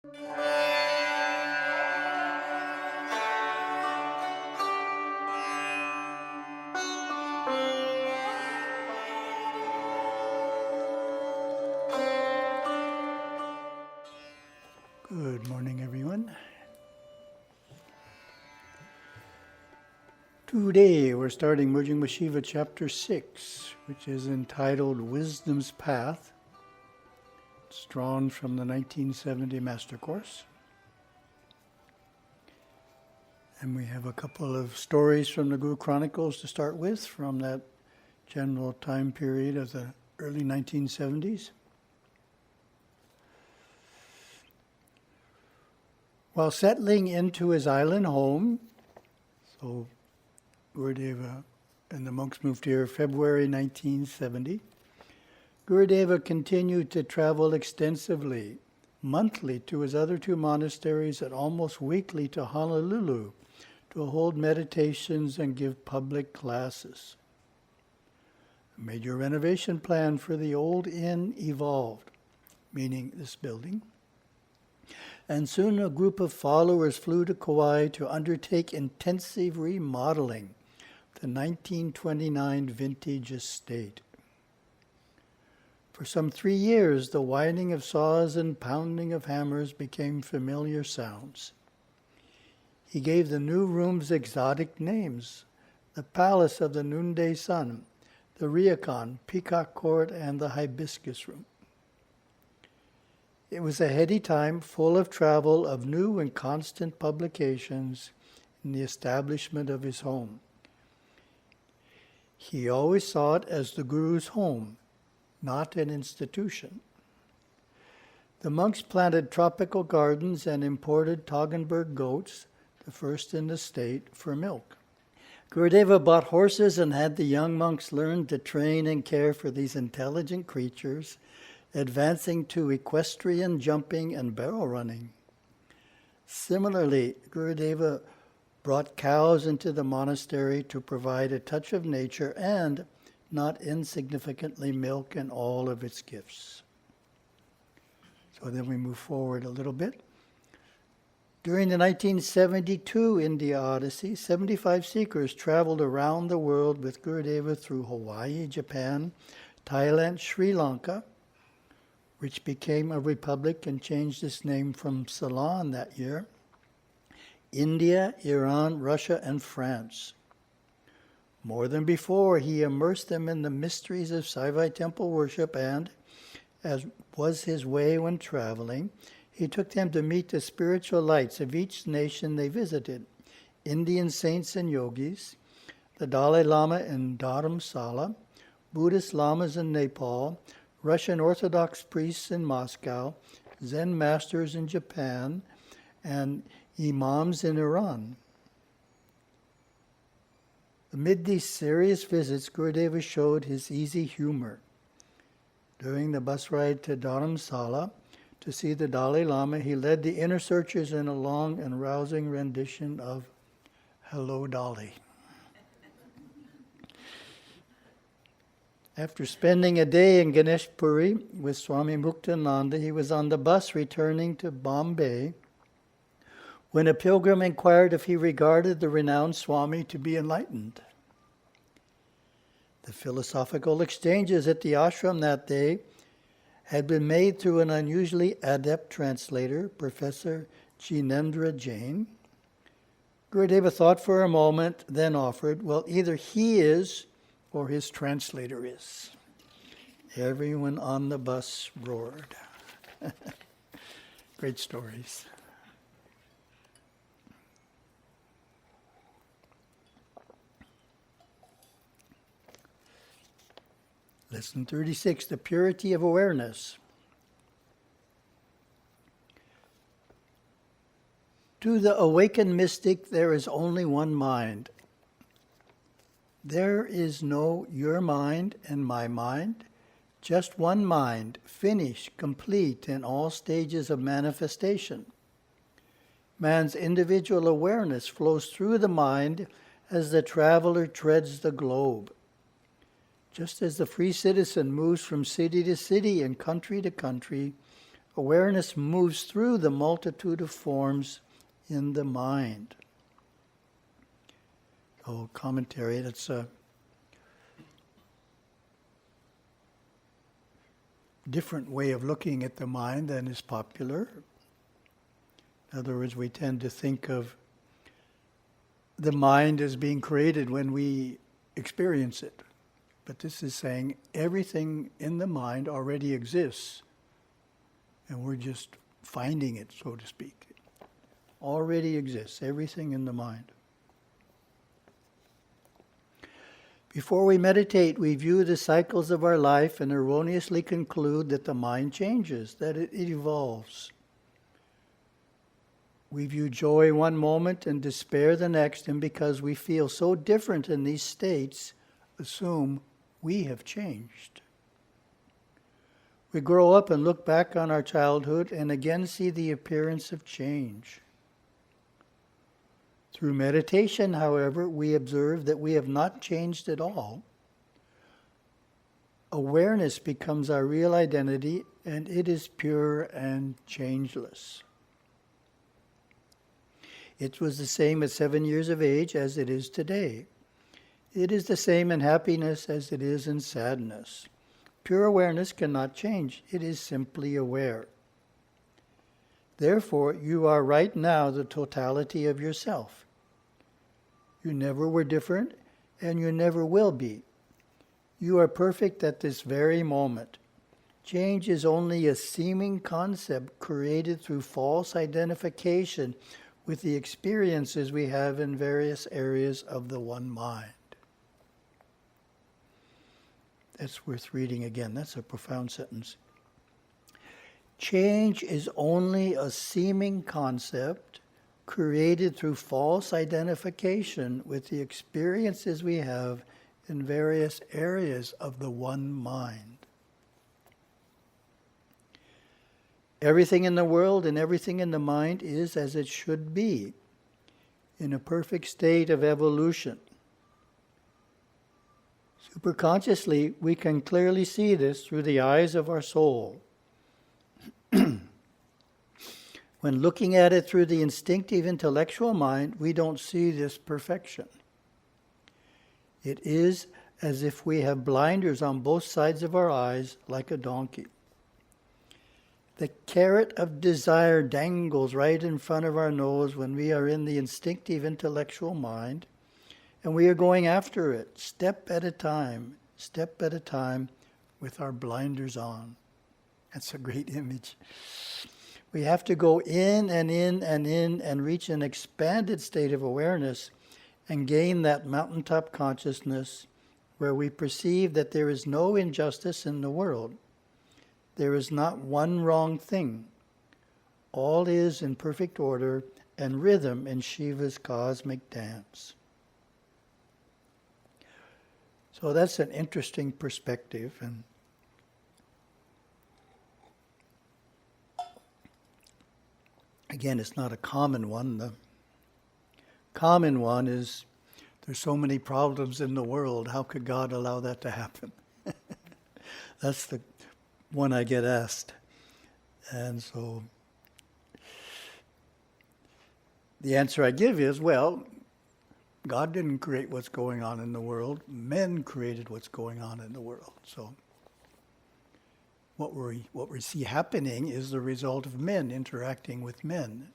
Good morning, everyone. Today we're starting Merging with Śiva Chapter 6, which is entitled Wisdom's Path. It's drawn from the 1970 Master Course. And we have a couple of stories from the Guru Chronicles to start with, from that general time period of the early 1970s. While settling into his island home, so Gurudeva and the monks moved here February 1970, Gurudeva continued to travel extensively, monthly to his other two monasteries and almost weekly to Honolulu to hold meditations and give public classes. A major renovation plan for the old inn evolved, meaning this building, and soon a group of followers flew to Kauai to undertake intensive remodeling of the 1929 vintage estate. For some 3 years, the whining of saws and pounding of hammers became familiar sounds. He gave the new rooms exotic names: the Palace of the Noonday Sun, the Ryokan, Peacock Court, and the Hibiscus Room. It was a heady time, full of travel, of new and constant publications in the establishment of his home. He always saw it as the Guru's home, not an institution. The monks planted tropical gardens and imported Toggenburg goats, the first in the state, for milk. Gurudeva bought horses and had the young monks learn to train and care for these intelligent creatures, advancing to equestrian jumping and barrel running. Similarly, Gurudeva brought cows into the monastery to provide a touch of nature and, not insignificantly, milk and all of its gifts. So then we move forward a little bit. During the 1972 India Odyssey, 75 seekers traveled around the world with Gurudeva through Hawaii, Japan, Thailand, Sri Lanka, which became a republic and changed its name from Ceylon that year, India, Iran, Russia, and France. More than before, he immersed them in the mysteries of Şivaya temple worship and, as was his way when traveling, he took them to meet the spiritual lights of each nation they visited: Indian saints and yogis, the Dalai Lama in Dharamsala, Buddhist lamas in Nepal, Russian Orthodox priests in Moscow, Zen masters in Japan, and imams in Iran. Amid these serious visits, Gurudeva showed his easy humor. During the bus ride to Dharamsala to see the Dalai Lama, he led the inner searchers in a long and rousing rendition of Hello, Dolly. After spending a day in Ganesh Puri with Swami Muktananda, he was on the bus returning to Bombay when a pilgrim inquired if he regarded the renowned Swami to be enlightened. The philosophical exchanges at the ashram that day had been made through an unusually adept translator, Professor Jinendra Jain. Gurudeva thought for a moment, then offered, well, either he is or his translator is. Everyone on the bus roared. Great stories. Lesson 36, the purity of awareness. To the awakened mystic, there is only one mind. There is no your mind and my mind, just one mind, finished, complete in all stages of manifestation. Man's individual awareness flows through the mind as the traveler treads the globe. Just as the free citizen moves from city to city and country to country, Awareness moves through the multitude of forms in the mind. So, commentary, that's a different way of looking at the mind than is popular. In other words, we tend to think of the mind as being created when we experience it. But this is saying everything in the mind already exists, and we're just finding it, so to speak. Already exists, everything in the mind. Before we meditate, we view the cycles of our life and erroneously conclude that the mind changes, that it evolves. We view joy one moment and despair the next, and because we feel so different in these states, assume we have changed. We grow up and look back on our childhood and again see the appearance of change. Through meditation, however, we observe that we have not changed at all. Awareness becomes our real identity, and it is pure and changeless. It was the same at 7 years of age as it is today. It is the same in happiness as it is in sadness. Pure awareness cannot change. It is simply aware. Therefore, you are right now the totality of yourself. You never were different, and you never will be. You are perfect at this very moment. Change is only a seeming concept created through false identification with the experiences we have in various areas of the one mind. That's worth reading again. That's a profound sentence. Change is only a seeming concept created through false identification with the experiences we have in various areas of the one mind. Everything in the world and everything in the mind is as it should be, in a perfect state of evolution. Superconsciously, we can clearly see this through the eyes of our soul. When looking at it through the instinctive intellectual mind, we don't see this perfection. It is as if we have blinders on both sides of our eyes, like a donkey. The carrot of desire dangles right in front of our nose when we are in the instinctive intellectual mind, and we are going after it, step at a time, with our blinders on. That's a great image. We have to go in and in and in and reach an expanded state of awareness and gain that mountaintop consciousness where we perceive that there is no injustice in the world. There is not one wrong thing. All is in perfect order and rhythm in Shiva's cosmic dance. So that's an interesting perspective. And again, it's not a common one. The common one is there's so many problems in the world. How could God allow that to happen? That's the one I get asked. And so the answer I give is, well, God didn't create what's going on in the world. Men created what's going on in the world. So what we see happening is the result of men interacting with men,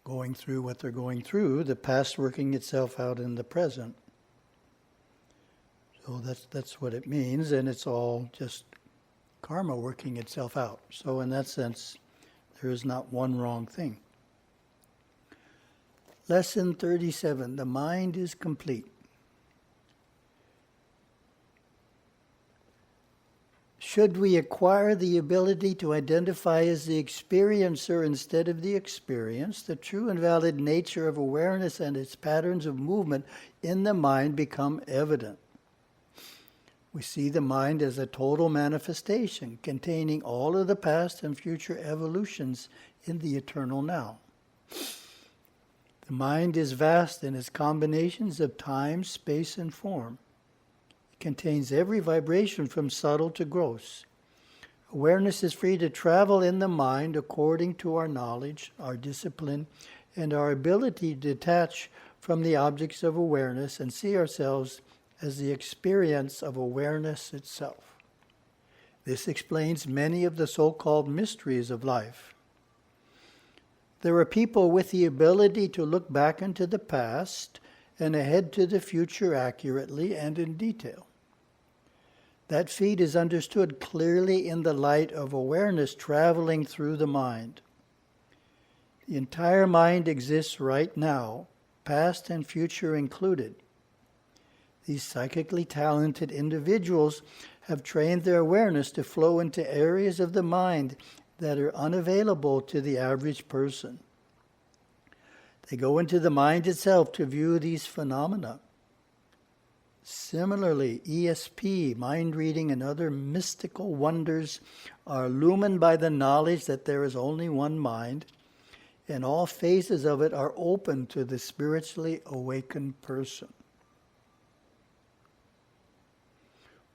going through what they're going through, the past working itself out in the present. So that's what it means, and it's all just karma working itself out. So in that sense, there is not one wrong thing. Lesson 37, the mind is complete. Should we acquire the ability to identify as the experiencer instead of the experience, the true and valid nature of awareness and its patterns of movement in the mind become evident. We see the mind as a total manifestation containing all of the past and future evolutions in the eternal now. The mind is vast in its combinations of time, space, and form. It contains every vibration from subtle to gross. Awareness is free to travel in the mind according to our knowledge, our discipline, and our ability to detach from the objects of awareness and see ourselves as the experience of awareness itself. This explains many of the so-called mysteries of life. There are people with the ability to look back into the past and ahead to the future accurately and in detail. That feat is understood clearly in the light of awareness traveling through the mind. The entire mind exists right now, past and future included. These psychically talented individuals have trained their awareness to flow into areas of the mind that are unavailable to the average person. They go into the mind itself to view these phenomena. Similarly, ESP, mind reading, and other mystical wonders are illumined by the knowledge that there is only one mind, and all phases of it are open to the spiritually awakened person.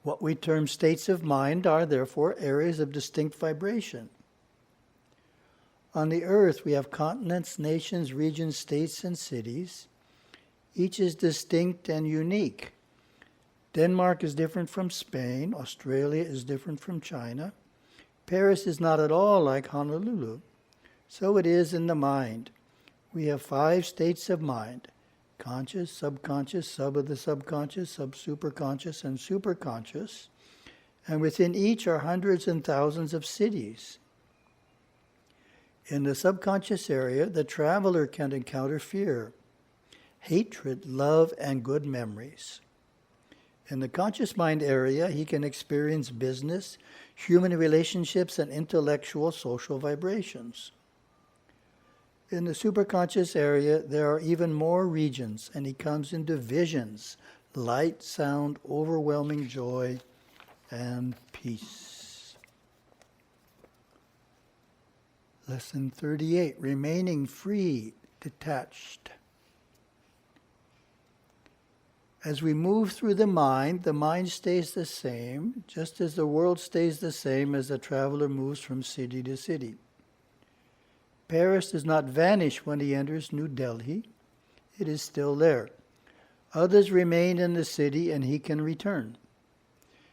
What we term states of mind are therefore areas of distinct vibration. On the earth, we have continents, nations, regions, states, and cities. Each is distinct and unique. Denmark is different from Spain. Australia is different from China. Paris is not at all like Honolulu. So it is in the mind. We have 5 states of mind: conscious, subconscious, sub of the subconscious, sub-superconscious, and superconscious. And within each are hundreds and thousands of cities. In the subconscious area, the traveler can encounter fear, hatred, love, and good memories. In the conscious mind area, he can experience business, human relationships, and intellectual social vibrations. In the superconscious area, there are even more regions, and he comes into visions, light, sound, overwhelming joy, and peace. Lesson 38, remaining free, detached. As we move through the mind stays the same, just as the world stays the same as the traveler moves from city to city. Paris does not vanish when he enters New Delhi. It is still there. Others remain in the city and he can return.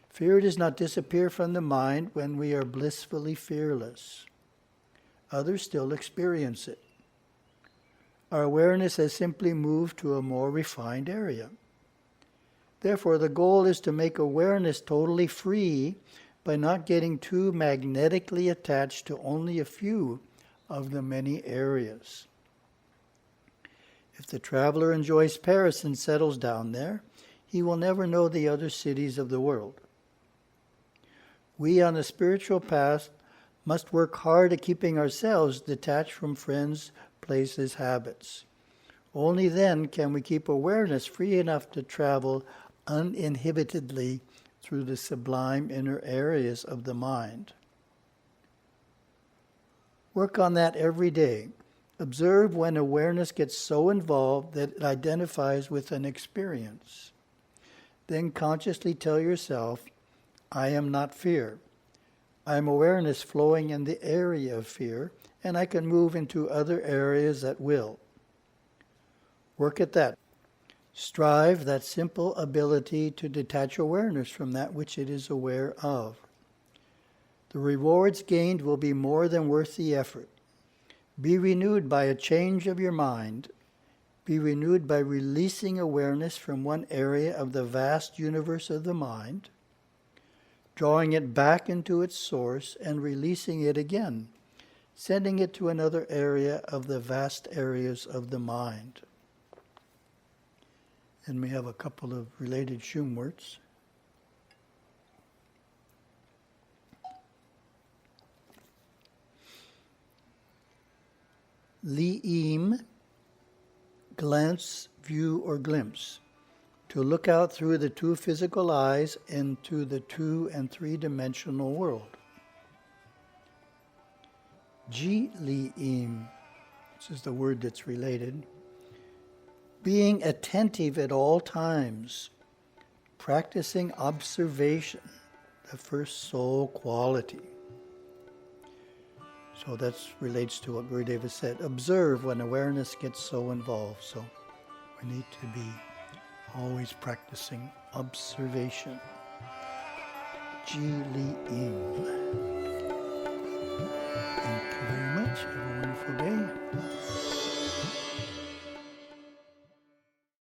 Fear does not disappear from the mind when we are blissfully fearless. Others still experience it. Our awareness has simply moved to a more refined area. Therefore, the goal is to make awareness totally free by not getting too magnetically attached to only a few of the many areas. If the traveler enjoys Paris and settles down there, he will never know the other cities of the world. We on the spiritual path must work hard at keeping ourselves detached from friends, places, habits. Only then can we keep awareness free enough to travel uninhibitedly through the sublime inner areas of the mind. Work on that every day. Observe when awareness gets so involved that it identifies with an experience. Then consciously tell yourself, I am not fear. I am awareness flowing in the area of fear, and I can move into other areas at will. Work at that. Strive that simple ability to detach awareness from that which it is aware of. The rewards gained will be more than worth the effort. Be renewed by a change of your mind. Be renewed by releasing awareness from one area of the vast universe of the mind, drawing it back into its source and releasing it again, sending it to another area of the vast areas of the mind. And we have a couple of related Shum words. Li'im, glance, view, or glimpse. To look out through the 2 physical eyes into the 2 and 3-dimensional world. Ji li'im, which is the word that's related. Being attentive at all times, practicing observation, the first soul quality. So that relates to what Gurudeva said. Observe when awareness gets so involved. So we need to be always practicing observation. Ji Li Ing. Thank you very much.